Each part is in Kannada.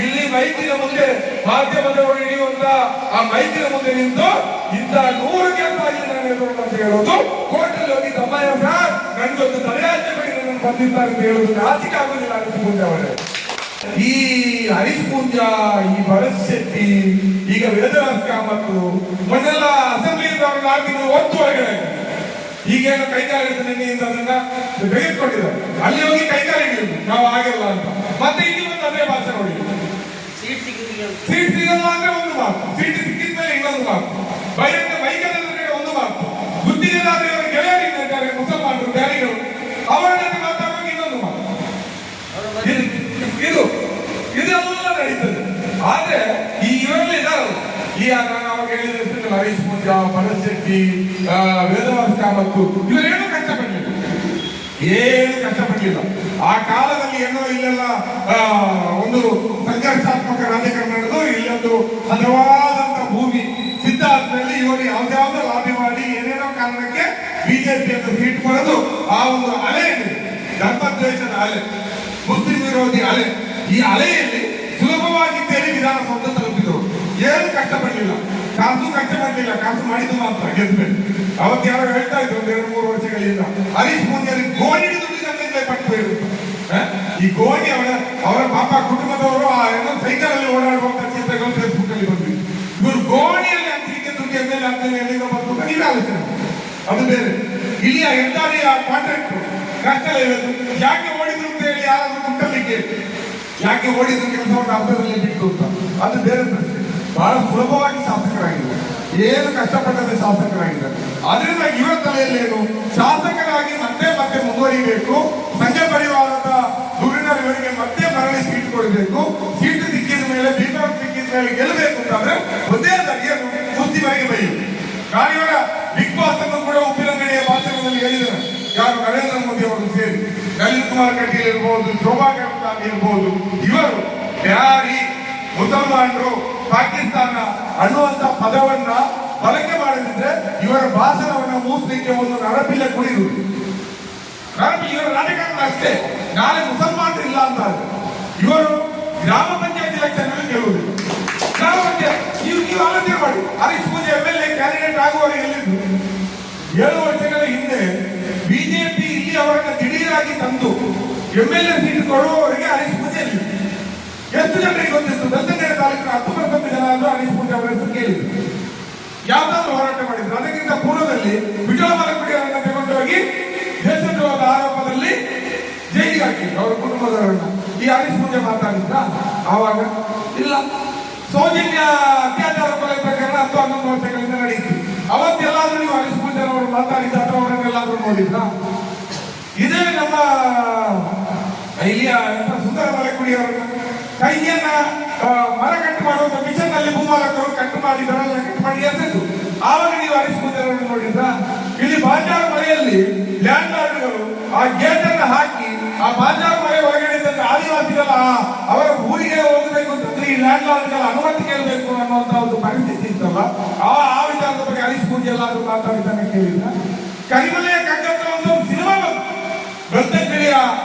ಇಲ್ಲಿ ಮೈಕಿನ ಮುಂದೆ ಮಾಧ್ಯಮದವರು ಹಿಡಿಯುವಂತ ಆ ಮೈಕಿನ ಮುಂದೆ ನಿಂತು ಇಂಥ 100 ಕೆಲಸ ಆಗಿದೆ ನಾನು ಎದುರು ಅಂತ ಹೇಳೋದು, ಕೋರ್ಟಲ್ಲಿ ಹೋಗಿ ತಮ್ಮಯ್ಯ ಸರ್ ನನಗೊಂದು ತಡೆಯಾಜ್ಞೆ ಬಗ್ಗೆ ನನ್ನ ಬಂದಿದ್ದಾರೆ ಅಂತ ಹೇಳೋದು ನಾಚಿಕೆ ಆಗುದಿಲ್ಲ ಹರೀಶ್ ಪೂಂಜಾ ಅವರೇ. ಈ ಹರೀಶ್ ಪೂಂಜಾ, ಈ ಭರತ್ ಶೆಟ್ಟಿ, ಈಗ ವೇದವ್ಯಾಸ ಕಾಮತ್ ಮೊನ್ನೆಲ್ಲ ಅಸೆಂಬ್ಲಿಯಿಂದ ಅವ್ರನ್ನ ಆರ್ಟಿಂಗ್ ಒತ್ತು ಹೊರಗಡೆ ಈಗೇನು ಕೈಕಾಲ ಹಿಡಿದು ಅದನ್ನ ತೆಗೆದುಕೊಂಡಿದ್ದಾರೆ. ಅಲ್ಲಿ ಹೋಗಿ ಕೈಕಾಲ ಹಿಡಿಯುದು ನಾವು ಆಗಿಲ್ಲ ಅಂತ, ಮತ್ತೆ ಇಲ್ಲಿ ಒಂದು ಅದೇ ಭಾಷೆ ನೋಡಿ. ಸೀಟ್ ಸಿಗಲ್ಲ ಅಂದ್ರೆ ಒಂದು ಮಾತು, ಸೀಟ್ ಸಿಕ್ಕಿದ ಮೇಲೆ ಇನ್ನೊಂದು ಮಾತು, ಬಹಿರಂಗ ಮೈಕಲ್ಲೇ ಒಂದು ಮಾತು, ಬುದ್ಧಿಗೆಲ್ಲಾದ್ರೆ ಅವರ ಗೆಳೆಯರಿದ್ದಾರೆ ಮುಸಲ್ಮಾನರು ಬ್ಯಾರಿಗಳು, ಅವರ ಜೊತೆ ಮಾತಾಡುವಾಗ ಇನ್ನೊಂದು ಮಾತು. ಇದೆಲ್ಲ ನಡೀತದೆ. ಆದ್ರೆ ಈ ಇವರಲ್ಲಿ ಇದಾರಲ್ಲ, ಈ ನಾನು ಅವಾಗ ಹೇಳಿದ ಹರೀಶ್ ಪೂಂಜಾ, ಭರತ್ ಶೆಟ್ಟಿ, ವೇದವ್ಯಾಸ ಕಾಮತ್ ಇವರೇನು ಕಷ್ಟಪಡಲಿಲ್ಲ, ಏನು ಕಷ್ಟಪಡಲಿಲ್ಲ. ಆ ಕಾಲದಲ್ಲಿ ಏನೋ ಇಲ್ಲೆಲ್ಲ ಒಂದು ಸಂಘರ್ಷಾತ್ಮಕ ರಾಜಕಾರಣ ನಡೆದು ಇಲ್ಲೊಂದು ಹದವಾದಂತ ಭೂಮಿ ಸಿದ್ಧ ಆದ್ಮೇಲೆ ಇವರು ಯಾವ್ದಾವ್ದು ಲಾಬಿ ಮಾಡಿ ಏನೇನೋ ಕಾರಣಕ್ಕೆ ಬಿಜೆಪಿಯನ್ನು ಸೀಟ್ ಬರೋದು ಆ ಒಂದು ಅಲೆ ಇದೆ, ಧರ್ಮದ್ವೇಷದ ಅಲೆ, ಮುಸ್ಲಿಂ ವಿರೋಧಿ ಅಲೆ. ಈ ಅಲೆಯಲ್ಲಿ ಸುಲಭವಾಗಿ ತೇಲಿ ವಿಧಾನಸೌಧ ತಲುಪಿದರು. ಏನು ಕಷ್ಟಪಡಲಿಲ್ಲ, ಕಾಸು ಕಷ್ಟಪಡಲಿಲ್ಲ, ಕಾಸು ಮಾಡಿದ್ದು ಮಾತ್ರ ಗೆದ್ಮೇಲೆ. ಅವತ್ತು ಯಾರು ಹೇಳ್ತಾ ಇದ್ರು ಒಂದು 2-3 ವರ್ಷಗಳಿಂದ ಹರೀಶ್ ಪೂಂಜಾ ಗೋಣಿ ದುಡ್ಡಿಗೆ ಪಟ್ಟು ಇರುತ್ತೆ. ಈ ಗೋಣಿ ಅವರ ಪಾಪ ಕುಟುಂಬದವರು ಏನೋ ಸೈಕಲ್ ಅಲ್ಲಿ ಓಡಾಡುವಂತ ಚಿತ್ರಗಳು ಫೇಸ್ಬುಕ್ ಅಲ್ಲಿ ಬಂದಿದೆ. ಇವರು ಗೋಣಿಯಲ್ಲಿ ಹಂಚಿಕೆ ದುಡ್ಡು ಎಮ್ಮೆಲೆ ಆಗ್ತದೆ ಎಲ್ಲಿಂದ ಬಂದು ನೀವೇ ಆಲೋಚನೆ, ಅದು ಬೇರೆ. ಇಲ್ಲಿಯ ಹೆದ್ದಾರಿಯ ಕಾಂಟ್ರಾಕ್ಟ್ ಕಷ್ಟ ಇರೋದು ಯಾಕೆ ಓಡಿದ್ರು ಅಂತ ಹೇಳಿ ಯಾರಾದ್ರೂ ಮುಟ್ಟಲಿಕ್ಕೆ, ಯಾಕೆ ಓಡಿದ್ರು ಕೆಲಸವನ್ನು ಅರ್ಧದಲ್ಲಿ ಬಿಟ್ಟು ಅಂತ, ಅದು ಬೇರೆ ಪ್ರಶ್ನೆ. ಬಹಳ ಸುಲಭವಾಗಿ ಶಾಸಕರಾಗಿದ್ದಾರೆ, ಏನು ಕಷ್ಟಪಟ್ಟದೆ ಶಾಸಕರಾಗಿದ್ದಾರೆ. ಅದರಿಂದ ಇವರ ತಲೆಯಲ್ಲೇನು, ಶಾಸಕರಾಗಿ ಮತ್ತೆ ಮತ್ತೆ ಮುಂದುವರಿಬೇಕು, ಸಂಘ ಪರಿವಾರದ ಧುರೀಣರಿಗೆ ಮತ್ತೆ ಮರಳಿ ಸೀಟ್ ಕೊಡಬೇಕು, ಸೀಟು ಸಿಕ್ಕಿದ ಮೇಲೆ ಬೀಮಾ ಸಿಕ್ಕಿದ ಮೇಲೆ ಗೆಲ್ಲಬೇಕು ಅಂತಾದ್ರೆ ಒಂದೇ ಏನು ಮುಸ್ಲಿಮರಿಗೆ ಬೈಯುವುದು. ನಾನಿವರ ಬಿಗ್ ಬಾಸ್ ಅನ್ನು ಕೂಡ ಉಪ್ಪಿನಂಗಡಿಯ ಭಾಷಣದಲ್ಲಿ ಹೇಳಿದ್ದಾರೆ, ಯಾರು ನರೇಂದ್ರ ಮೋದಿ ಅವರು ಸೇರಿ ನಳಿನ್ ಕುಮಾರ್ ಕಟೀಲ್ ಇರ್ಬೋದು, ಶೋಭಾ ಕರಂದ್ಲಾಜೆ ಇರ್ಬೋದು, ಇವರು ಬ್ಯಾರಿ ಮುಸಲ್ಮಾನರು ಪಾಕಿಸ್ತಾನ ಅನ್ನುವಂತ ಪದವನ್ನ ಬಳಕೆ ಮಾಡದಿದ್ರೆ ಇವರ ಭಾಷಣವನ್ನ ಮೂಸಲಿಕ್ಕೆ ಒಂದು ನರಪಿಲ್ಲ ಕುಡಿಯುವುದು. ಇವರ ರಾಜಕಾರಣ ಅಷ್ಟೇ. ನಾಳೆ ಮುಸಲ್ಮಾನರು ಇಲ್ಲ ಅಂತ ಇವರು ಗ್ರಾಮ ಪಂಚಾಯತ್ ಎಲೆಕ್ಷನ್ ಗೆಲ್ಲುವುದಿಲ್ಲ. ಗ್ರಾಮ ಪಂಚಾಯತ್ ನೀವು ಆಲೋಚನೆ ಮಾಡಿ, ಹರೀಶ್ ಪೂಂಜಾ MLA ಕ್ಯಾಂಡಿಡೇಟ್ ಆಗುವವರಿಗೆ ಎಲ್ಲಿದ್ದು 7 ವರ್ಷಗಳ ಹಿಂದೆ ಬಿಜೆಪಿ ಇಲ್ಲಿ ಅವರನ್ನ ದಿಢೀರಾಗಿ ತಂದು MLA ಸೀಟ್ ಕೊಡುವವರಿಗೆ ಹರೀಶ್ ಪೂಂಜಾ ಎಷ್ಟು ಜನರಿಗೆ ಗೊತ್ತಿತ್ತು? ಬೆಳ್ತಂಗಡಿ ತಾಲೂಕಿನ 10% ಜನ ಆದ್ರೂ ಹರೀಶ್ ಪೂಂಜಾ ಅವರ ಹೆಸರು ಕೇಳಿದ್ರು. ಯಾವ್ದಾದ್ರು ಹೋರಾಟ ಮಾಡಿದ್ರು. ಅದಕ್ಕಿಂತ ಪೂರ್ವದಲ್ಲಿ ವಿಠಲ ಮಲಕುಡಿ ಅವರನ್ನ ತಗೊಂಡೋಗಿ ದೇಶದ್ರೋಹದ ಆರೋಪದಲ್ಲಿ ಜೈಲಿಗೆ ಹಾಕಿದ್ರು ಅವರ ಕುಟುಂಬದವರನ್ನ. ಈ ಹರೀಶ್ ಪೂಂಜಾ ಮಾತಾಡಿದ್ರ ಆವಾಗ? ಇಲ್ಲ. ಸೌಜನ್ಯ ಅತ್ಯಾಚಾರ ಕೊಲೆ ಪ್ರಕರಣ 10-11 ವರ್ಷಗಳಿಂದ ನಡೆಯಿತು. ಅವತ್ತೆಲ್ಲಾದ್ರೂ ನೀವು ಹರೀಶ್ ಪೂಂಜಾ ಅವರು ಮಾತಾಡಿದ ಅಥವಾ ಅವರನ್ನೆಲ್ಲಾದ್ರೂ ನೋಡಿದ್ರ? ಇದೇ ನಮ್ಮ ಇಲ್ಲಿಯ ಸುಂದರ ಮಲಕುಡಿ ಅವರನ್ನ ಕೈಯನ್ನ ಮರ ಕಟ್ಟು ಮಾಡುವ ಮಿಷನ್ ನಲ್ಲಿ ಭೂಮಾಲಕರು ಕಟ್ಟು ಮಾಡಿದಾರಲ್ಲ, ಕಟ್ಟು ಮಾಡಿ ಎಸೆದು ಆವಾಗ ನೀವು ಹರೀಶ್ ಪೂಂಜಾ ಅವರನ್ನು ನೋಡಿದ್ರ? ಇಲ್ಲಿ ಬಾಜಾರ್ ಮನೆಯಲ್ಲಿ ಲ್ಯಾಂಡ್ ಲಾರ್ಡ್ಗಳು ಆ ಗೇಟ್ ಅನ್ನು ಹಾಕಿ ಆ ಬಾಜಾರ್ ಮನೆ ಒಳಗಡೆ ಆದಿವಾಸಿಗಳ ಅವರ ಊರಿಗೆ ಹೋಗಬೇಕು ಅಂತಂದ್ರೆ ಈ ಲ್ಯಾಂಡ್ ಲಾರ್ಡ್ಗಳ ಅನುಮತಿ ಕೇಳಬೇಕು ಅನ್ನುವಂತ ಒಂದು ಪರಿಸ್ಥಿತಿ ಇತ್ತಲ್ಲ, ಆ ವಿಚಾರದ ಬಗ್ಗೆ ಹರೀಶ್ ಪೂಂಜಾ ಎಲ್ಲಾದ್ರೂ ಮಾತಾಡಿದ್ದಾನೆ ಕೇಳಿದ್ರ? ಕರಿಮಲೆಯ ಕಗ್ಗತ್ತ ಒಂದು ಸಿನಿಮಾ ಬಂತು, ಬೆಳ್ತಂಗಡಿಯ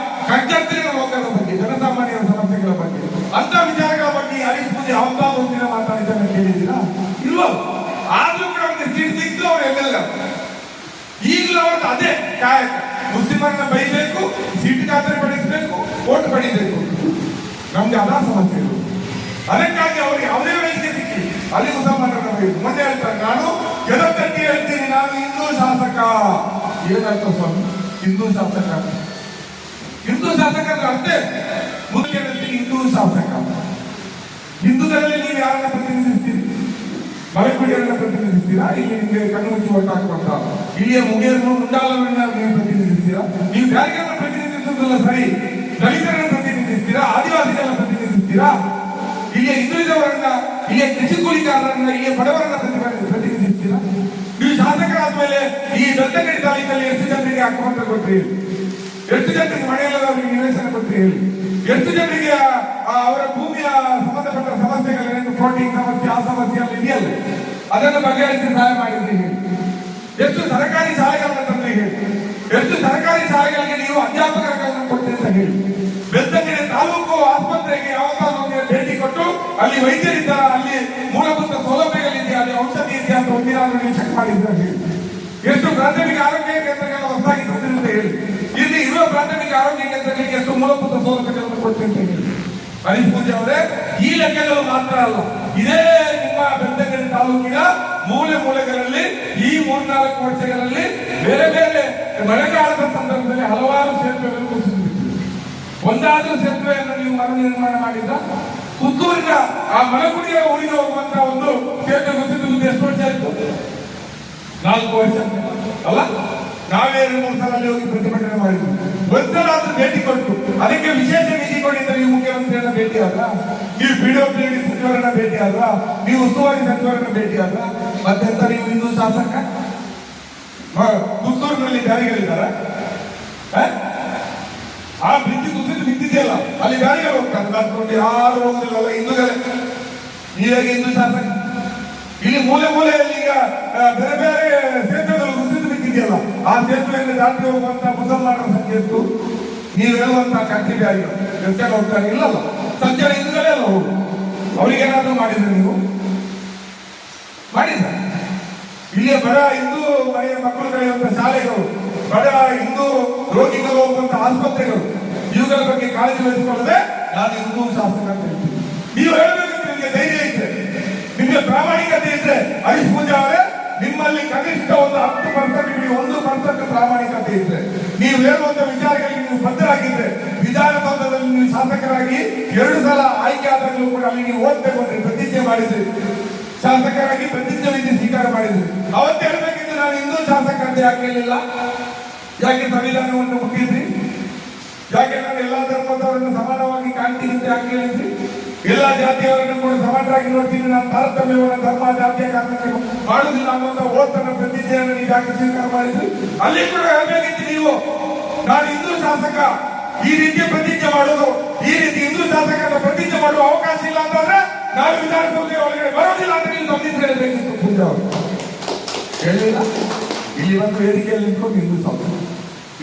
ಕಗ್ಗತ್ತಿನ ರೋಗದ ಬಗ್ಗೆ, ಜನಸಾಮಾನ್ಯರ ಸಮಸ್ಯೆಗಳ ಬಗ್ಗೆ, ಅಂತ ವಿಚಾರಗಳ ಬಗ್ಗೆ ಹರೀಶ್ ಪೂಂಜಾ ಯಾವ್ದಾದ್ರು ಒಂದಿನ ಮಾತಾಡಿದ್ದಾನೆ ಕೇಳಿದ್ದೀರಾ? ಇಲ್ವೋ. ಆದ್ರೂ ಕೂಡ ಅವ್ರಿಗೆ ಸೀಟ್ ಸಿಕ್ತು, ಅವ್ರು MLA. ಈಗಲೂ ಅವ್ರದ್ದು ಅದೇ ಕಾಯಕ, ಮುಸ್ಲಿಮರನ್ನ ಬೈಬೇಕು, ಸೀಟ್ ಖಾತರಿ ಪಡಿಸಬೇಕು, ಓಟ್ ಪಡಿಬೇಕು. ನಮ್ಗೆ ಅದ ಸಮಸ್ಯೆ ಇಲ್ಲ. ಅದಕ್ಕಾಗಿ ಅವ್ರಿಗೆ ಯಾವುದೇ ವೇದಿಕೆ ಸಿಕ್ಕಿ ಅಲ್ಲಿ ಮುಸಲ್ಮಾನರನ್ನ ಬೈದು ಮೊನ್ನೆ ಹೇಳ್ತಾರೆ, ನಾನು ಗೆಲುವು ಹೇಳ್ತೀನಿ, ನಾನು ಹಿಂದೂ ಶಾಸಕ. ಏನಾಯ್ತು ಸ್ವಾಮಿ ಹಿಂದೂ ಶಾಸಕ? ಹಿಂದೂ ಶಾಸಕ ಅಂದ್ರೆ ಅರ್ಥ ಮುಖ್ಯಮಂತ್ರಿ ಹಿಂದೂ ಶಾಸಕ. ಹಿಂದೂಗಳಲ್ಲಿ ನೀವು ಯಾರನ್ನ ಪ್ರತಿನಿಧಿಸ್ತೀರಿ? ಮಲಕುಡಿಯರನ್ನ ಪ್ರತಿನಿಧಿಸ್ತೀರಾ? ಇಲ್ಲಿ ನಿಮಗೆ ಕಣ್ಣು ಮುಚ್ಚಿ ಓಟ್ ಹಾಕುವಂತ ಇಲ್ಲಿಯ ಮುಗಿಯನ್ನು ಮುಂಡಾಲವನ್ನ ನೀವು ಪ್ರತಿನಿಧಿಸ್ತೀರಾ? ನೀವು ಯಾರಿಗನ್ನ ಪ್ರತಿನಿಧಿಸುವುದಲ್ಲ ಸರಿ, ದಲಿತರನ್ನ ಪ್ರತಿನಿಧಿಸ್ತೀರಾ? ಆದಿವಾಸಿಗಳನ್ನ ಪ್ರತಿನಿಧಿಸ್ತೀರಾ? ಇಲ್ಲಿಯ ಹಿಂದುಳಿದವರನ್ನ, ಇಲ್ಲಿಯ ಕೃಷಿ ಕೂಲಿಕಾರರನ್ನ, ಇಲ್ಲಿಯ ಬಡವರನ್ನ ಪ್ರತಿನಿಧಿಸ್ತೀರಾ? ನೀವು ಶಾಸಕರಾದ್ಮೇಲೆ ಈ ಬೆಳ್ತಂಗಡಿ ತಾಲೂಕಲ್ಲಿ ಎಷ್ಟು ಜನರಿಗೆ ಹಾಕುವಂತ ಕೊಟ್ರಿ? ಎಷ್ಟು ಜನರಿಗೆ ಮನೆಯಲ್ಲವರಿಗೆ ನಿವೇಶನ ಕೊಟ್ಟರೆ ಹೇಳಿ? ಎಷ್ಟು ಜನರಿಗೆ ಅವರ ಭೂಮಿಯ ಸಂಬಂಧಪಟ್ಟ ಸಮಸ್ಯೆಗಳೇನು, ಫ್ಲೋಟಿಂಗ್ ಸಮಸ್ಯೆ, ಆ ಸಮಸ್ಯೆ ಅಲ್ಲಿ ಇದೆಯಲ್ಲ, ಅದನ್ನು ಬಗೆಹರಿಸಿ ಸಹಾಯ ಮಾಡಿದ್ರಿ ಹೇಳಿ? ಎಷ್ಟು ಸರ್ಕಾರಿ ಶಾಲೆಗಳನ್ನ ತಂದ್ರೆ ಹೇಳಿ? ಎಷ್ಟು ಸರ್ಕಾರಿ ಶಾಲೆಗಳಿಗೆ ನೀವು ಅಧ್ಯಾಪಕರನ್ನು ಕೊಡ್ತೀರಿ ಅಂತ ಹೇಳಿ? ಬೆಳ್ತಂಗಡಿ ತಾಲೂಕು ಆಸ್ಪತ್ರೆಗೆ ಯಾವಾಗಲೂ ಭೇಟಿ ಕೊಟ್ಟು ಅಲ್ಲಿ ವೈದ್ಯರಿದ್ದಾರ, ಅಲ್ಲಿ ಮೂಲಭೂತ ಸೌಲಭ್ಯಗಳಿದೆಯಾ, ಅಲ್ಲಿ ಔಷಧಿ ಇದೆಯಾ ಅಂತ ಒಂದಿನಾದ್ರೂ ನೀವು ಚೆಕ್ ಮಾಡಿದ್ರೆ ಎಷ್ಟು ಪ್ರಾಥಮಿಕ ಆರೋಗ್ಯ ಕೇಂದ್ರಗಳ ಹೊಸದಾಗಿ ತಂದಿರುತ್ತೆ ಹೇಳಿ. ಇಲ್ಲಿ ಇರುವ ಪ್ರಾಥಮಿಕ ಆರೋಗ್ಯ ಕೇಂದ್ರಗಳಿಗೆ ಎಷ್ಟು ಮೂಲಭೂತ ಸೌಲಭ್ಯಗಳನ್ನು ಕೊಡ್ತೇನೆ ಹೇಳಿ. ಹರೀಶ್ ಪೂಜೆ ಅವರೇ, ಈ ಲೆಕ್ಕಗಳು ಮಾತ್ರ ಅಲ್ಲ, ಇದೇ ನಿಮ್ಮ ಬೆಳ್ತಂಗಡಿ ತಾಲೂಕಿನ ಮೂಲೆ ಮೂಲೆಗಳಲ್ಲಿ ಈ 3-4 ವರ್ಷಗಳಲ್ಲಿ ಬೇರೆ ಬೇರೆ ಮಳೆಗಾಲದ ಸಂದರ್ಭದಲ್ಲಿ ಹಲವಾರು ಸೇತುವೆಗಳು ಕುಸಿದಿತ್ತು. ಒಂದಾದ್ರೂ ಸೇತುವೆಯನ್ನು ನೀವು ಮರು ನಿರ್ಮಾಣ ಮಾಡಿದ ಪುತ್ತೂರಿನ ಆ ಮಲಗುಡಿಯ ಊರಿಗೆ ಹೋಗುವಂತಹ ಒಂದು ಸೇತುವೆ ಕುಸಿದು ಎಷ್ಟು ವರ್ಷ ಆಯ್ತು? 4 ವರ್ಷ ಅಲ್ಲ. ನಾವೇ 2-3 ಸಲ ಅಲ್ಲಿ ಹೋಗಿ ಪ್ರತಿಭಟನೆ ಮಾಡಿದ್ವಿ. ಒಂದ್ಸಲ ಭೇಟಿ ಕೊಟ್ಟು ಅದಕ್ಕೆ ವಿಶೇಷ ನಿಧಿ ಕೊಡಿ ಅಂತ ನೀವು ಮುಖ್ಯಮಂತ್ರಿಯನ್ನ ಭೇಟಿ ಆದ್ರ, ನೀವು ಪಿಡಬ್ಲ್ಯೂಡಿ ಸಚಿವರನ್ನ ಭೇಟಿ ಆದ್ರ, ನೀವು ಉಸ್ತುವಾರಿ ಸಚಿವರನ್ನ ಭೇಟಿ ಆದ್ರ, ಮತ್ತೆಂತ ನೀವು ಹಿಂದೂ ಶಾಸಕ ಪುತ್ತೂರಿನಲ್ಲಿ ಬ್ಯಾರಿಗಳಿದ್ದಾರ? ಆ ಬ್ರಿಡ್ಜ್ ಕುಸಿದು ಬಿದ್ದಿದೆಯಲ್ಲ, ಅಲ್ಲಿ ಬ್ಯಾರಿಗಳು ಹೋಗ್ತಾರೆ, ಯಾರು ಹೋಗುದಿಲ್ಲ, ಹಿಂದೂಗಳೇ. ನೀವಾಗಿ ಹಿಂದೂ ಶಾಸಕ ಇಲ್ಲಿ ಮೂಲೆ ಮೂಲೆಯಲ್ಲಿ ಈಗ ಬೇರೆ ಬೇರೆ ಸೇತುವೆಗಳು ಕುಸಿದು ಬಿದ್ದಿದೆಯಲ್ಲ, ಆ ಸೇತುವೆಯಲ್ಲಿ ದಾಟಿ ಹೋಗುವಂತ ಮುಸಲ್ಮಾನರ ಸಂಖ್ಯೆ ಇತ್ತು. ನೀವು ಹೇಳುವಂತಹ ಕಂಟ್ರಿ ಬ್ಯಾರಿಗಳು ಎಷ್ಟು ಹೋಗ್ತಾರೆ? ಇಲ್ಲಲ್ಲ, ಸಂಚಾರ ಹಿಂದೂಗಳೇ ಅಲ್ಲ ಹೋಗು. ಅವ್ರಿಗೇನಾದ್ರೂ ಮಾಡಿದ್ರೆ ನೀವು ಮಾಡಿದ್ರ? ಇಲ್ಲಿಯ ಬಡ ಹಿಂದೂ ಮನೆಯ ಮಕ್ಕಳು ಕಳೆಯುವಂತ ಶಾಲೆಗಳು, ಬಡ ಹಿಂದೂ ರೋಗಿಗಳು ಹೋಗುವಂತ ಆಸ್ಪತ್ರೆಗಳು, ಇವುಗಳ ಬಗ್ಗೆ ಕಾಳಜಿ ವಹಿಸಿಕೊಳ್ಳದೆ ನಾನು ಹಿಂದೂ ಶಾಸಕ ಅಂತ ಹೇಳ್ತೀನಿ. ನೀವು ಹೇಳಬೇಕಂದ್ರೆ ನಿಮಗೆ ಧೈರ್ಯ ಇದ್ರೆ, ನಿಮಗೆ ಪ್ರಾಮಾಣಿಕತೆ ಇದ್ರೆ, ಹರೀಶ್ ಪೂಜಾ ಅವರೇ, ನಿಮ್ಮಲ್ಲಿ ಕನಿಷ್ಠ ಒಂದು 10%, 1% ಪ್ರಾಮಾಣಿಕತೆ ಇದ್ರೆ, ನೀವು ಹೇಳುವಂತ ವಿಚಾರಗಳಿಗೆ ನೀವು ಬದ್ಧರಾಗಿದ್ರೆ, ವಿಧಾನಸೌಧದಲ್ಲಿ ನೀವು ಶಾಸಕರಾಗಿ 2 ಸಲ ಆಯ್ಕೆ ಆದಾಗಲೂ ಕೂಡ ಅಲ್ಲಿ ನೀವು ಓದ್ಬೇಕು ಅಂದ್ರೆ ಪ್ರತಿಜ್ಞೆ ಮಾಡಿದ್ರಿ, ಶಾಸಕರಾಗಿ ಪ್ರತಿಜ್ಞೆ ವಿಧಿ ಸ್ವೀಕಾರ ಮಾಡಿದ್ರಿ. ಅವತ್ತು ಹೇಳ್ಬೇಕಿದ್ರೆ ನಾನು ಹಿಂದೂ ಶಾಸಕ ಅಂತ ಯಾಕೆ ಹೇಳಿಲ್ಲ? ಯಾಕೆ ಸಂವಿಧಾನವನ್ನು ಹುಟ್ಟಿದ್ರಿ? ಯಾಕೆ ನಾನು ಎಲ್ಲಾ ಧರ್ಮದವರನ್ನು ಸಮಾನವಾಗಿ ಕಾಣ್ತೀನಿ ಅಂತ ಯಾಕೆ ಹೇಳಿದ್ರಿ? ಎಲ್ಲಾ ಜಾತಿಯವರನ್ನು ಕೂಡ ಸಮಾನರಾಗಿ ನೋಡ್ತೀನಿ, ನಾನು ತಾರತಮ್ಯವನ್ನು ಧರ್ಮ ಜಾತಿಯ ಕಾರಣಕ್ಕೆ ಮಾಡುವುದಿಲ್ಲ ಅನ್ನುವಂತ ಓದ್ತನ ಪ್ರತಿಜ್ಞೆಯನ್ನು ನೀವು ಯಾಕೆ ಸ್ವೀಕಾರ ಮಾಡಿದ್ರಿ? ಅಲ್ಲಿ ಕೂಡ ಹೇಳ್ಬೇಕಿತ್ತು ನೀವು, ನಾನು ಹಿಂದೂ ಶಾಸಕ, ಈ ರೀತಿಯ ಪ್ರತಿಜ್ಞೆ ಮಾಡೋದು, ಈ ರೀತಿ ಹಿಂದೂ ಶಾಸಕರ ಪ್ರತಿಜ್ಞೆ ಮಾಡುವ ಅವಕಾಶ ಇಲ್ಲ ಅಂತಂದ್ರೆ ನಾವು ವಿಧಾನಸೌಧ ಒಳಗಡೆ ಬರೋದಿಲ್ಲ ಅಂತ ನೀವು ಗಮನಿಸಿ ಹೇಳಬೇಕಿತ್ತು. ಪೂಜಾ ಅವರು ಹೇಳಿಲ್ಲ. ಇಲ್ಲಿ ಒಂದು ವೇದಿಕೆಯಲ್ಲಿ ನಿಂತ್ಕೊಂಡು ಹಿಂದೂ ಶಾಸಕ,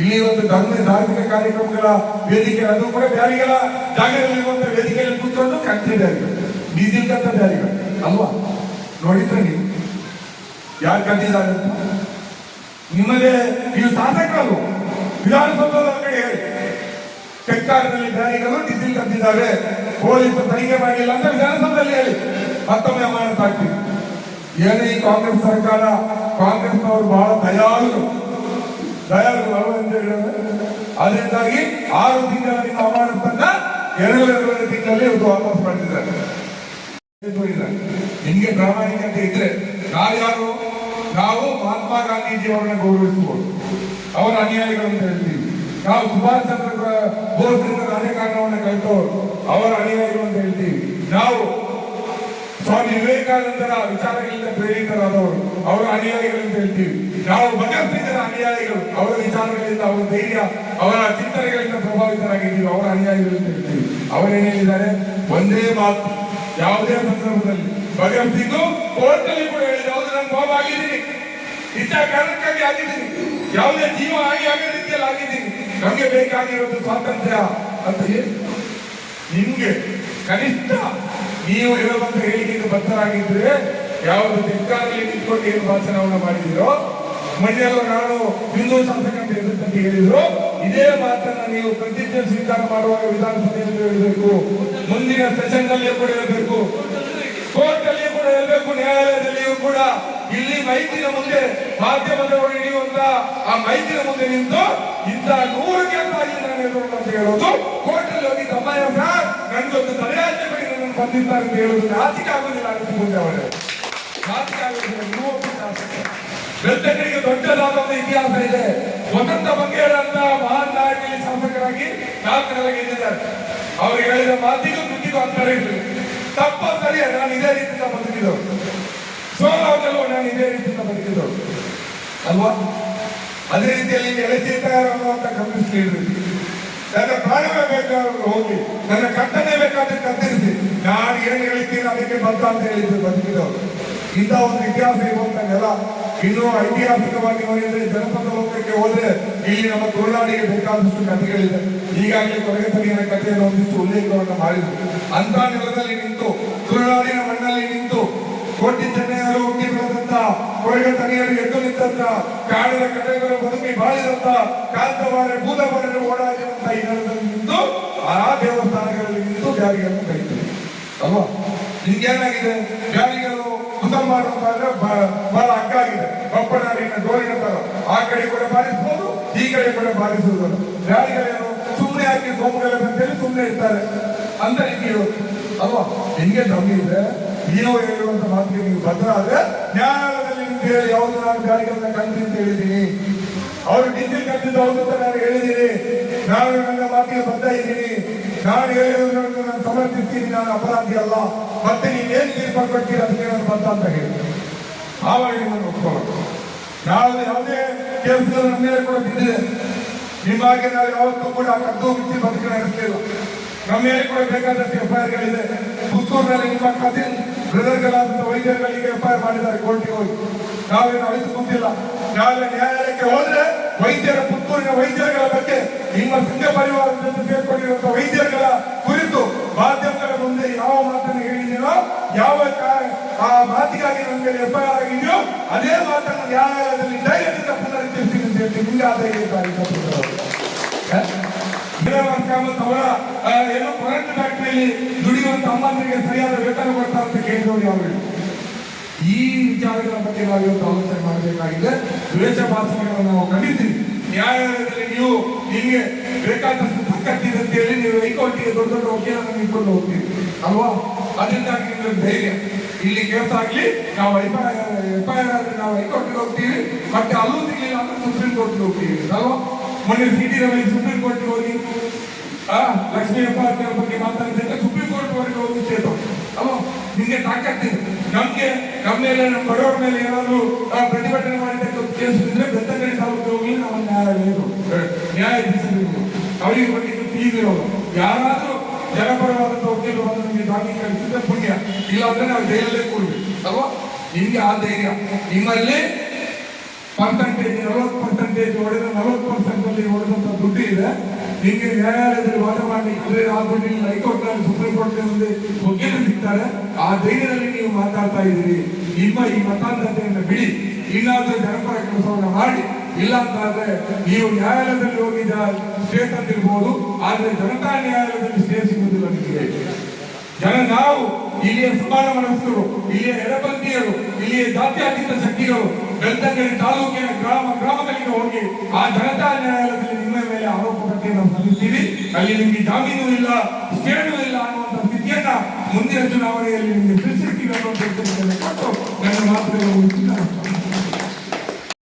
ಇಲ್ಲಿ ಒಂದು ಧಾರ್ಮಿಕ ಕಾರ್ಯಕ್ರಮಗಳ ವೇದಿಕೆ, ಅದು ಕೂಡ ಬ್ಯಾರಿಗಳ ಜಾಗದಲ್ಲಿರುವಂತ ವೇದಿಕೆಯಲ್ಲಿ ಕೂತ್ಕೊಂಡು ಕಂಟ್ರಿ ಬ್ಯಾರಿಗಳು, ಡೀಸೆಲ್ ಕತ್ತ ಬ್ಯಾರಿಗಳು ಅಲ್ವಾ? ನೋಡಿದ್ರೆ ನೀವು ಯಾರು ಕದ್ದಿದ್ದಾರೆ ಅಂತ? ನಿಮ್ಮದೇ ನೀವು ಶಾಸಕರಲ್ವ? ವಿಧಾನಸೌಧದ ಕಡೆ ಹೇಳಿ, ತೆಕ್ಕಾರದಲ್ಲಿ ಬ್ಯಾರಿಗಳು ಡೀಸೆಲ್ ಕದ್ದಿದ್ದಾರೆ, ಪೊಲೀಸರು ತನಿಖೆ ಮಾಡಿಲ್ಲ ಅಂತ ವಿಧಾನಸೌಧದಲ್ಲಿ ಹೇಳಿ, ಮತ್ತೊಮ್ಮೆ ಅಮಾನತು ಆಗ್ತೀವಿ. ಏನೇ ಈ ಕಾಂಗ್ರೆಸ್ ಸರ್ಕಾರ, ಕಾಂಗ್ರೆಸ್ನವರು ಬಹಳ ದಯಾಳುಗಳು ಅಂತ ಹೇಳಿದ್ರೆ, ಅದರಿಂದಾಗಿ 6 ತಿಂಗಳ ನಿಮ್ಮ ಅಮಾನತನ್ನ 2 ತಿಂಗಳಲ್ಲಿ ಇವತ್ತು ವಾಪಸ್ ಮಾಡಿದ್ದಾರೆ. ನಿಮ್ಗೆ ಪ್ರಾಮಾಣಿಕತೆ ಇದ್ರೆ ನಾವ್ಯಾರು? ನಾವು ಮಹಾತ್ಮ ಗಾಂಧೀಜಿಯವರನ್ನ ಗೌರವಿಸಬಹುದು, ಅವರ ಅನುಯಾಯಿಗಳು ಅಂತ ಹೇಳ್ತೀವಿ. ನಾವು ಸುಭಾಷ್ ಚಂದ್ರ ಬೋಸ್ರಿಂದ ರಾಜಕಾರಣವನ್ನು ಕಲಿತವರು, ಅವರ ಅನುಯಾಯಿಗಳು ಅಂತ ಹೇಳ್ತೀವಿ. ನಾವು ಸ್ವಾಮಿ ವಿವೇಕಾನಂದರ ವಿಚಾರಗಳಿಂದ ಪ್ರೇರಿತರಾದವರು, ಅವರ ಅನುಯಾಯಿಗಳು ಅಂತ ಹೇಳ್ತೀವಿ. ನಾವು ಭಗತ್ ಸಿಂಗರ ಅನುಯಾಯಿಗಳು, ಅವರ ವಿಚಾರಗಳಿಂದ, ಅವರ ಧೈರ್ಯ, ಅವರ ಚಿಂತನೆಗಳಿಂದ ಪ್ರಭಾವಿತರಾಗಿದ್ದೀವಿ, ಅವರ ಅನುಯಾಯಿಗಳು ಅಂತ ಹೇಳ್ತೀವಿ. ಅವರೇನು ಹೇಳಿದ್ದಾರೆ? ಒಂದೇ ಮಾತು, ಯಾವುದೇ ಸಂದರ್ಭದಲ್ಲಿ ಭಗತ್ ಸಿಂಗ್ ಕೋರ್ಟಲ್ಲಿ ಕೂಡ ಹೇಳಿದ್ರು, ಹೌದು ನಾನು ಬಾಬ್ ಆಗಿದ್ದೀನಿ, ಇಂಥ ಕಾರಣಕ್ಕಾಗಿ ಆಗಿದ್ದೀನಿ, ಯಾವುದೇ ಜೀವ ಆಗದ ರೀತಿಯಲ್ಲಿ ಆಗಿದ್ದೀನಿ, ನಮಗೆ ಬೇಕಾಗಿರೋದು ಸ್ವಾತಂತ್ರ್ಯ ಅಂತ ಹೇಳಿ. ನಿಮ್ಗೆ ಕನಿಷ್ಠ ನೀವು ಹೇಳುವಂತ ಹೇಳಿಕೆಗೆ ಬದ್ಧರಾಗಿದ್ರೆ, ಯಾವುದು ತೆಕ್ಕಾರಲ್ಲಿ ನಿಂತ್ಕೊಂಡು ಏನು ಭಾಷಣವನ್ನು ಮಾಡಿದಿರೋ, ಮಂಡ್ಯಲ್ಲೂ ನಾನು ಹಿಂದೂ ಶಾಸಕ ಅಂತ ಎದುರ್ತಂತೆ ಹೇಳಿದ್ರು, ಇದೇ ಮಾತನ್ನ ನೀವು ಪ್ರತಿಜ್ಞೆ ಸ್ವೀಕಾರ ಮಾಡುವಾಗ ವಿಧಾನಸಭೆಯಲ್ಲಿ ಹೇಳಬೇಕು, ಮುಂದಿನ ಸೆಷನ್ ನಲ್ಲಿಯೂ ಕೂಡ ಹೇಳಬೇಕು, ಕೋರ್ಟ್ ಅಲ್ಲಿಯೂ ಕೂಡ ಹೇಳಬೇಕು, ನ್ಯಾಯಾಲಯದಲ್ಲಿಯೂ ಕೂಡ. ಇಲ್ಲಿ ಮೈಕಿನ ಮುಂದೆ, ಮಾಧ್ಯಮದವರು ಹಿಡಿಯುವಂತ ಆ ಮೈಕಿನ ಮುಂದೆ ನಿಂತು ಇಂಥ 100 ಕೆಲಸ ಇಲ್ಲಿ ನಾನು ಎದುರು ಅಂತ ಹೇಳೋದು, ಕೋರ್ಟ್ ಅಲ್ಲಿ ಹೋಗಿ ತಮ್ಮಯ್ಯ ಸರ್ ನನ್ಗೊಂದು ತಡೆಯಾಜ್ಞೆ ಮಾಡಿ ನನ್ನ ಬಂದಿದ್ದಾರೆ ಅಂತ ಹೇಳೋದು ನಾಚಿಕೆ ಆಗುದಿಲ್ಲ. ಪೂಜೆ ಅವರೇ, ನಾಚಿಕೆ ಆಗುದಿಲ್ಲ. ನೀವು ಬೆಳ್ತಂಗಡಿಗೆ ದೊಡ್ಡದಾದ ಒಂದು ಇತಿಹಾಸ ಇದೆ. ವಸಂತ ಬಂಗೇರ ಅಂತ ಮಹಾನ್ ನಾಯಕರಲ್ಲಿ ಶಾಸಕರಾಗಿ 4 ನೆಲೆ ಗೆದ್ದಿದ್ದಾರೆ. ಅವ್ರು ಹೇಳಿದ ಮಾತಿಗೂ ದುಡ್ಡಿಗೂ ಅಂತರ ಇದ್ರು. ತಪ್ಪ ಸರಿಯ, ನಾನು ಇದೇ ರೀತಿಯಿಂದ ಬದುಕಿದವರು, ಸೋಲಾಗಲು ನಾನು ಇದೇ ರೀತಿಯಿಂದ ಬದುಕಿದವರು ಅಲ್ವಾ? ಅದೇ ರೀತಿಯಲ್ಲಿ ಎಳೆಚಿತ್ತಾರ ಅನ್ನುವಂತ ಕಮ್ಯುನಿಸ್ಟ್ ಲೀಡರ್, ನನ್ನ ಪ್ರಾಣವೇ ಬೇಕಾದ್ರು ಹೋಗಿ, ನನ್ನ ಕಟ್ಟನೆ ಬೇಕಾದ್ರೆ ಕತ್ತರಿಸಿ, ನಾನು ಏನು ಹೇಳ್ತೀನಿ ಅದಕ್ಕೆ ಬದ್ಧ ಅಂತ ಹೇಳಿದ್ರು ಬದುಕಿದವರು. ಇಂಥ ಒಂದು ಇತಿಹಾಸ ಇರುವಂತ ನೆಲ. ಇನ್ನು ಐತಿಹಾಸಿಕವಾಗಿ ನೋಡಿದ್ರೆ ಜನಪದ ಲೋಕಕ್ಕೆ ಹೋದ್ರೆ ಇಲ್ಲಿ ನಮ್ಮ ತುಳುನಾಡಿಗೆ ಬೇಕಾದಷ್ಟು ಕಥೆಗಳಿದೆ. ಈಗಾಗಲೇ ಕೊರಗತನಿಯನ ಕಥೆಯನ್ನು ಒಂದಿಷ್ಟು ಉಲ್ಲೇಖವನ್ನು ಮಾಡಿದ್ರು. ಅಂತ ನೆಲದಲ್ಲಿ ನಿಂತು ಕೋಟಿ ಚೆನ್ನೈಯಲ್ಲಿ ಹುಟ್ಟಿ ಬೆಳೆದಂತ ಕೊರಗ ತನಿಯರು ಎದ್ದು ನಿಂತ ಕಾಡಿನ ಕಡೆಗಳು ಬದುಕಿ ಬಾಳಿದಂತ ಕಾಂತವಾರೆ ಬೂದವಾರೆ ಓಡಾಡಿದಂತ ಈ ನೆಲದಲ್ಲಿ ನಿಂತು ಆ ದೇವಸ್ಥಾನಗಳಲ್ಲಿ ನಿಂತು ಜಾರಿಗಳನ್ನು ಕರೀತಾರೆ ಅಲ್ವಾ. ನಿಮ್ಗೇನಾಗಿದೆ, ಜಾರಿಗಳು ಮುಸಲ್ಮಾನರು ಬಹಳ ಹಕ್ಕಾಗಿದೆ. ಬಪ್ಪನಾಡಿನ ಜೋರಿನ ತರ ಆ ಕಡೆ ಕೂಡ ಬಾರಿಸಬಹುದು, ಈ ಕಡೆ ಕೂಡ ಬಾರಿಸುವುದು. ಜಾರಿಗಳೇನು ಸುಮ್ಮನೆ ಹಾಕಿ ಸೋಮಗಲಂತೇಳಿ ಸುಮ್ಮನೆ ಇರ್ತಾರೆ ಅಂತ ನಿಮ್ಗೆ ಅಲ್ವಾ. ನಿಮ್ಗೆ ನಮ್ಗಿದೆ ನೀವು ಹೇಳುವಂತ ಮಾತಿಗೆ ನೀವು ಭದ್ರ ಆದ್ರೆ ನ್ಯಾಯಾಲಯದಲ್ಲಿ ನಿಮ್ಗೆ ಹೇಳಿ ಯಾವುದು ನಾನು ಗಾಡಿಗಳನ್ನ ಕಂಡ್ರಿ ಅಂತ ಹೇಳಿದ್ದೀನಿ, ಅವರು ಡೀಸೆಲ್ ಕಂಡಿದ್ದು ಹೌದು ಅಂತ ನಾನು ಹೇಳಿದ್ದೀನಿ, ನಾನು ನನ್ನ ಮಾತಿಗೆ ಬದ್ಧ ಇದ್ದೀನಿ, ನಾನು ಹೇಳಿರೋದನ್ನು ನಾನು ಸಮರ್ಥಿಸ್ತೀನಿ, ನಾನು ಅಪರಾಧಿ ಅಲ್ಲ, ಮತ್ತೆ ನೀವೇನು ತೀರ್ಪು ಕೊಡ್ತೀರಿ ಅದಕ್ಕೆ ನಾನು ಬದ್ಧ ಅಂತ ಹೇಳಿ ಆವಾಗ ನಿಮ್ಮನ್ನು ಒಪ್ಕೊಳ್ಳೋದು. ನಾವು ಯಾವುದೇ ಕೇಸ್ಗಳು ನಮ್ಮ ಮೇಲೆ ಕೂಡ ಬಿದ್ದಿದೆ, ನಿಮ್ಮ ಹಾಗೆ ನಾವು ಯಾವತ್ತೂ ಕೂಡ ಕದ್ದು ಬಿಚ್ಚಿ ಬದುಕು ನಡೆಸಲಿಲ್ಲ. ನಮ್ಮ ಮೇಲೆ ಕೂಡ ಬೇಕಾದಷ್ಟು ಎಫ್ಐಆರ್ಗಳಿದೆ. ಪುತ್ತೂರಿನಲ್ಲಿ ನಿಮ್ಮ ಕಸಿನ್ ಬ್ರದರ್ಗಳಾದಂತಹ ವೈದ್ಯರುಗಳಿಗೆ ಎಫ್ಐಆರ್ ಮಾಡಿದ್ದಾರೆ ಕೋರ್ಟಿಗೆ ಹೋಗಿ. ನಾವೇನು ಅಳಿತು ಕೂತಿಲ್ಲ. ನಾಳೆ ನ್ಯಾಯಾಲಯಕ್ಕೆ ಹೋದ್ರೆ ಪುತ್ತೂರಿನ ವೈದ್ಯರುಗಳ ಬಗ್ಗೆ ನಿಮ್ಮ ಸಂಘ ಪರಿವಾರದ ಜೊತೆ ಸೇರ್ಕೊಂಡಿರುವಂತಹ ವೈದ್ಯರುಗಳ ಕುರಿತು ಮಾಧ್ಯಮಗಳ ಮುಂದೆ ಯಾವ ಮಾತನ್ನು ಹೇಳಿದೀನೋ, ಯಾವ ಆ ಮಾತಿಗಾಗಿ ನಮ್ಮ ಮೇಲೆ ಎಫ್ಐಆರ್ ಆಗಿದೆಯೋ ಅದೇ ಮಾತನ್ನು ನ್ಯಾಯಾಲಯದಲ್ಲಿ ಧೈರ್ಯದಿಂದ ಪುನರುಚ್ಚರಿಸ್ತೀನಿ ಅಂತ ಹೇಳಿ ನಿಮ್ಗೆ ಅವರ ಏನೋ ಕರೆಂಟ್ ಫ್ಯಾಕ್ಟರಿಯಲ್ಲಿ ದುಡಿಯುವಂತ ಅಮ್ಮಂದರಿಗೆ ಸರಿಯಾದ ವೇತನ ಕೊಡ್ತಾರೆ ಅಂತ ಕೇಳಿದವರು ಅವರು. ಈ ವಿಚಾರಗಳ ಬಗ್ಗೆ ನಾವು ಇವತ್ತು ಆಲೋಚನೆ ಮಾಡಬೇಕಾಗಿದೆ. ದ್ವೇಷ ಭಾಷೆಗಳನ್ನು ನಾವು ಖಂಡಿಸ್ತೀವಿ. ನ್ಯಾಯಾಲಯದಲ್ಲಿ ನೀವು ನಿಮಗೆ ಬೇಕಾದಷ್ಟು ತಾಕತ್ತಿದೆ ಅಂತ ಹೇಳಿ ನೀವು ಹೈಕೋರ್ಟಿಗೆ ದೊಡ್ಡ ದೊಡ್ಡ ವಕೀಲರನ್ನು ಇಟ್ಕೊಂಡು ಹೋಗ್ತೀವಿ ಅಲ್ವಾ. ಅದರಿಂದಾಗಿ ನಿಮಗೆ ಧೈರ್ಯ, ಇಲ್ಲಿ ಕೇಸ್ ಆಗ್ಲಿ ನಾವು ಎಫ್ಐಆರ್ ಆದ್ರೆ ನಾವು ಹೈಕೋರ್ಟ್ಗೆ ಹೋಗ್ತೀವಿ, ಮತ್ತೆ ಅಲ್ಲೂ ಸಿಗಲಿಲ್ಲ ಅಂದ್ರೆ ಸುಪ್ರೀಂ ಕೋರ್ಟ್ಗೆ ಹೋಗ್ತೀವಿ ಅಲ್ವಾ. ಮೊನ್ನೆ ಸಿಟಿ ರಮೇಶ್ ಸುಪ್ರೀಂ ಕೋರ್ಟ್ಗೆ ಹೋಗಿ ಲಕ್ಷ್ಮೀ ಹೆಬ್ಬಾಳ್ಕರ್ ಬಗ್ಗೆ ಮಾತಾಡಿದ್ರೆ ಸುಪ್ರೀಂ ಕೋರ್ಟ್ ವರೆಗೆ ಹೋಗಿ ಸೇರು ಅಲ್ವಾ. ನಿಮ್ಗೆ ತಾಕತ್ತಿದೆ. ನಮ್ಗೆ ನಮ್ಮ ಮೇಲೆ ನಮ್ಮ ಬಡವರ ಮೇಲೆ ಏನಾದ್ರು ಪ್ರತಿಭಟನೆ ಮಾಡಿದ್ದಕ್ಕೆ ಕೇಸ್ ಇದ್ರೆ ಬೆತ್ತಂಗಡಿ ತಾಲೂಕು ಹೋಗಿ ನಾವು ನ್ಯಾಯಾಧೀಶರು ಅವರಿಗೆ ಬಗ್ಗೆ ತೀವಿರೋದು. ಯಾರಾದ್ರೂ ಜನಪರವಾದಂತ ವಕೀಲರು ಬಂದು ನಿಮಗೆ ಜಾಮೀನು ಕಳಿಸಿದ್ರೆ ಪುಣ್ಯ, ಇಲ್ಲಾಂದ್ರೆ ನಾವು ಜೈಲಲ್ಲೇ ಕೂರ್ಬೇಕು ಅಲ್ವಾ. ನಿಮ್ಗೆ ಆ ಧೈರ್ಯ ನಿಮ್ಮಲ್ಲಿ ಪರ್ಸೆಂಟೇಜ್ 40% ಹೊಡೆದ 40% ಹೊಡೆದಂತ ದುಡ್ಡು ಇದೆ. ನಿಮಗೆ ನ್ಯಾಯಾಲಯದಲ್ಲಿ ವಾದ ಮಾಡಲಿಕ್ಕೆ ಆ ದುಡ್ಡಿನ ಹೈಕೋರ್ಟ್ ನಲ್ಲಿ ಸುಪ್ರೀಂ ಕೋರ್ಟ್ ವಕೀಲರು ಸಿಗ್ತಾರೆ. ಆ ಧೈರ್ಯದಲ್ಲಿ ನೀವು ಮಾತಾಡ್ತಾ ಇದ್ದೀರಿ. ನಿಮ್ಮ ಈ ಮತಾಂಧತೆಯನ್ನು ಬಿಡಿ, ಇನ್ನಾದ್ರೂ ಜನಪರ ಕೆಲಸವನ್ನು ಮಾಡಿ. ಇಲ್ಲ ಅಂತಾದ್ರೆ ನೀವು ನ್ಯಾಯಾಲಯದಲ್ಲಿ ಹೋಗಿದ್ದ ಸ್ಟೇ ತಂದಿರ್ಬೋದು, ಆದ್ರೆ ಜನತಾ ನ್ಯಾಯಾಲಯದಲ್ಲಿ ಸ್ಟೇ ಸಿಗುವುದಿಲ್ಲ ನಿಮಗೆ. ನಾವು ಇಲ್ಲಿಯ ಸಮಾನ ಮನಸ್ಕರು, ಇಲ್ಲಿಯ ಎಡಪಂಥೀಯರು, ಇಲ್ಲಿಯ ಜಾತ್ಯತೀತ ಶಕ್ತಿಗಳು ಬೆಳ್ತಂಗಡಿ ತಾಲೂಕಿನ ಗ್ರಾಮಗಳಿಗೆ ಹೋಗಿ ಆ ಜನತಾ ನ್ಯಾಯಾಲಯದಲ್ಲಿ ನಿಮ್ಮ ಮೇಲೆ ಆರೋಪ ಪಟ್ಟಿಯನ್ನು ಸಲ್ಲಿಸ್ತೀವಿ. ಅಲ್ಲಿ ನಿಮಗೆ ಜಾಮೀನು ಇಲ್ಲ, ಸ್ಟೇನೂ ಇಲ್ಲ ಅನ್ನುವಂಥ ಸ್ಥಿತಿಯನ್ನ ಮುಂದಿನ ಚುನಾವಣೆಯಲ್ಲಿ ನಿಮಗೆ ಸೃಷ್ಟಿಸ್ತೀವಿ ಅನ್ನುವಂಥ ನನ್ನ ಮಾತುಗಳನ್ನು